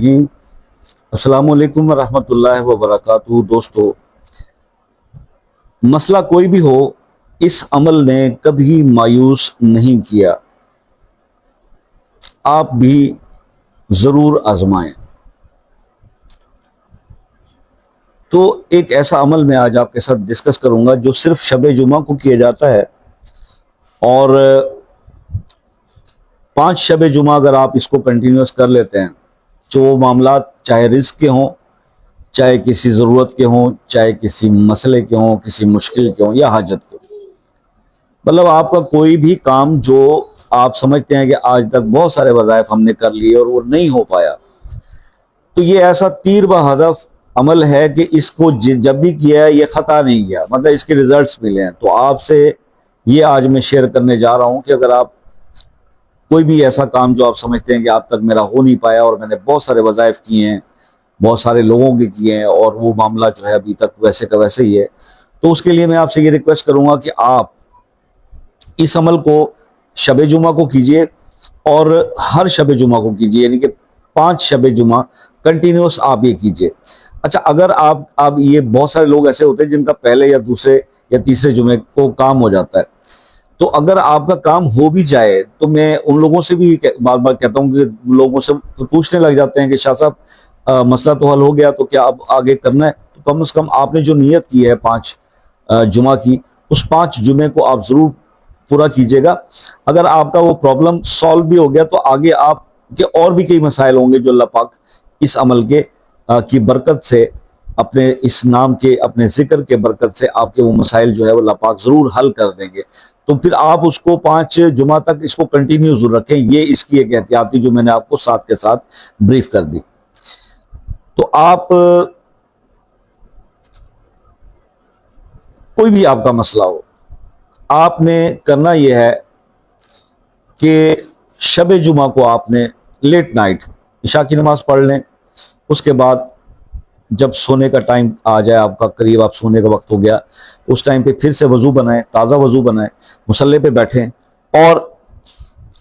الرحیم۔ السلام علیکم ورحمۃ اللہ وبرکاتہ۔ دوستو، مسئلہ کوئی بھی ہو، اس عمل نے کبھی مایوس نہیں کیا، آپ بھی ضرور آزمائیں۔ تو ایک ایسا عمل میں آج آپ کے ساتھ ڈسکس کروں گا جو صرف شب جمعہ کو کیا جاتا ہے، اور 5 شب جمعہ اگر آپ اس کو کنٹینیوس کر لیتے ہیں، جو وہ معاملات چاہے رزق کے ہوں، چاہے کسی ضرورت کے ہوں، چاہے کسی مسئلے کے ہوں، کسی مشکل کے ہوں یا حاجت کے ہوں، مطلب آپ کا کوئی بھی کام جو آپ سمجھتے ہیں کہ آج تک بہت سارے وظائف ہم نے کر لیے اور وہ نہیں ہو پایا، تو یہ ایسا تیر بہدف عمل ہے کہ اس کو جب بھی کیا ہے یہ خطا نہیں گیا، مطلب اس کے ریزلٹس ملے ہیں۔ تو آپ سے یہ آج میں شیئر کرنے جا رہا ہوں کہ اگر آپ کوئی بھی ایسا کام جو آپ سمجھتے ہیں کہ آپ تک میرا ہو نہیں پایا اور میں نے بہت سارے وظائف کیے ہیں، بہت سارے لوگوں کے کیے ہیں، اور وہ معاملہ جو ہے ابھی تک ویسے کا ویسے ہی ہے، تو اس کے لیے میں آپ سے یہ ریکویسٹ کروں گا کہ آپ اس عمل کو شب جمعہ کو کیجئے، اور ہر شب جمعہ کو کیجئے، یعنی کہ 5 شب جمعہ کنٹینیوس آپ یہ کیجئے۔ اچھا، اگر آپ یہ بہت سارے لوگ ایسے ہوتے ہیں جن کا پہلے یا دوسرے یا تیسرے جمعے کو کام ہو جاتا ہے، تو اگر آپ کا کام ہو بھی جائے تو میں ان لوگوں سے بھی بار بار کہتا ہوں کہ لوگوں سے پوچھنے لگ جاتے ہیں کہ شاہ صاحب مسئلہ تو حل ہو گیا، تو کیا اب آگے کرنا ہے؟ تو کم از کم آپ نے جو نیت کی ہے 5 جمعہ کی، اس 5 جمعے کو آپ ضرور پورا کیجئے گا۔ اگر آپ کا وہ پرابلم سالو بھی ہو گیا تو آگے آپ کے اور بھی کئی مسائل ہوں گے جو اللہ پاک اس عمل کی برکت سے، اپنے اس نام کے، اپنے ذکر کے برکت سے آپ کے وہ مسائل جو ہے وہ اللہ پاک ضرور حل کر دیں گے۔ تو پھر آپ اس کو 5 جمعہ تک اس کو کنٹینیو ضرور رکھیں۔ یہ اس کی ایک احتیاطی جو میں نے آپ کو ساتھ کے ساتھ بریف کر دی۔ تو آپ کوئی بھی آپ کا مسئلہ ہو، آپ نے کرنا یہ ہے کہ شب جمعہ کو آپ نے لیٹ نائٹ عشاء کی نماز پڑھ لیں، اس کے بعد جب سونے کا ٹائم آ جائے، آپ کا قریب آپ سونے کا وقت ہو گیا، اس ٹائم پہ پھر سے وضو بنائیں، تازہ وضو بنائیں، مصلی پہ بیٹھیں، اور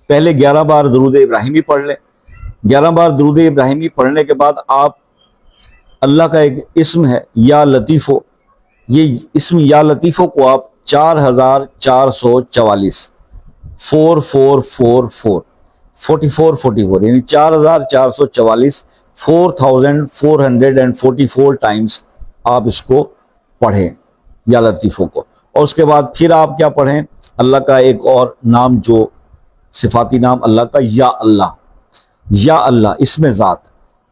پہلے 11 بار درود ابراہیمی پڑھ لیں۔ 11 بار درود ابراہیمی پڑھنے کے بعد آپ اللہ کا ایک اسم ہے یا لطیفو، یہ اسم یا لطیفو کو آپ 4444 4444 4444 یعنی 4444 4444 ٹائمز آپ اس کو پڑھیں یا لطیفوں کو، اور اس کے بعد پھر آپ کیا پڑھیں؟ اللہ کا ایک اور نام جو صفاتی نام اللہ کا، یا اللہ، یا اللہ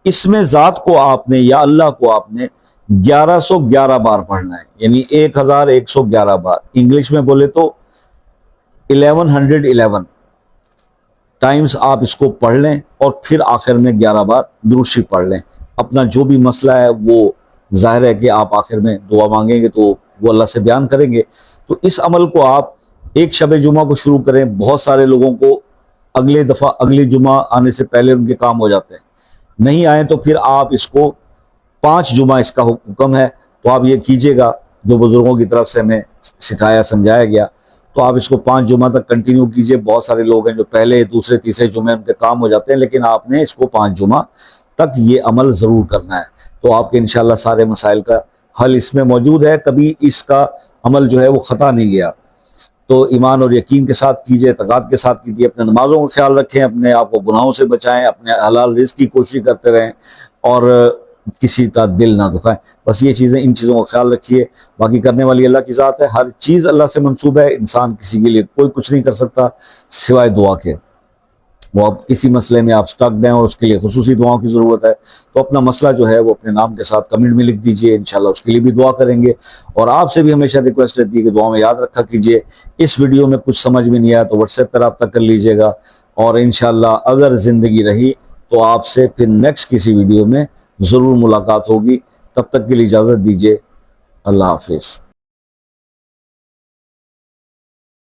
اسم ذات کو آپ نے، یا اللہ کو آپ نے 1111 بار پڑھنا ہے، یعنی 1111 بار، انگلش میں بولے تو 1111 ٹائمز آپ اس کو پڑھ لیں، اور پھر آخر میں 11 بار درود شریف پڑھ لیں۔ اپنا جو بھی مسئلہ ہے وہ ظاہر ہے کہ آپ آخر میں دعا مانگیں گے تو وہ اللہ سے بیان کریں گے۔ تو اس عمل کو آپ ایک شب جمعہ کو شروع کریں۔ بہت سارے لوگوں کو اگلے جمعہ آنے سے پہلے ان کے کام ہو جاتے ہیں، نہیں آئے تو پھر آپ اس کو 5 جمعہ اس کا حکم ہے، تو آپ یہ کیجئے گا جو بزرگوں کی طرف سے ہمیں سکھایا سمجھایا گیا۔ تو آپ اس کو 5 جمعہ تک کنٹینیو کیجئے۔ بہت سارے لوگ ہیں جو پہلے دوسرے تیسرے جمعے ان کے کام ہو جاتے ہیں، لیکن آپ نے اس کو 5 جمعہ تک یہ عمل ضرور کرنا ہے، تو آپ کے انشاءاللہ سارے مسائل کا حل اس میں موجود ہے۔ کبھی اس کا عمل جو ہے وہ خطا نہیں گیا۔ تو ایمان اور یقین کے ساتھ کیجئے، اعتقاد کے ساتھ کیجئے، اپنے نمازوں کا خیال رکھیں، اپنے آپ کو گناہوں سے بچائیں، اپنے حلال رزق کی کوشش کرتے رہیں، اور کسی کا دل نہ دکھائیں۔ بس یہ چیزیں، ان چیزوں کا خیال رکھیے۔ باقی کرنے والی اللہ کی ذات ہے، ہر چیز اللہ سے منسوب ہے، انسان کسی کے لیے کوئی کچھ نہیں کر سکتا سوائے دعا کے۔ وہ اب کسی مسئلے میں آپ سٹک ہیں اور اس کے لیے خصوصی دعاؤں کی ضرورت ہے، تو اپنا مسئلہ جو ہے وہ اپنے نام کے ساتھ کمنٹ میں لکھ دیجئے، انشاءاللہ اس کے لیے بھی دعا کریں گے۔ اور آپ سے بھی ہمیشہ ریکویسٹ رہتی ہے کہ دعا میں یاد رکھا کیجئے۔ اس ویڈیو میں کچھ سمجھ میں نہیں آیا تو واٹس ایپ پر رابطہ کر لیجئے گا، اور انشاءاللہ اگر زندگی رہی تو آپ سے پھر نیکسٹ کسی ویڈیو میں ضرور ملاقات ہوگی۔ تب تک کے لیے اجازت دیجئے، اللہ حافظ۔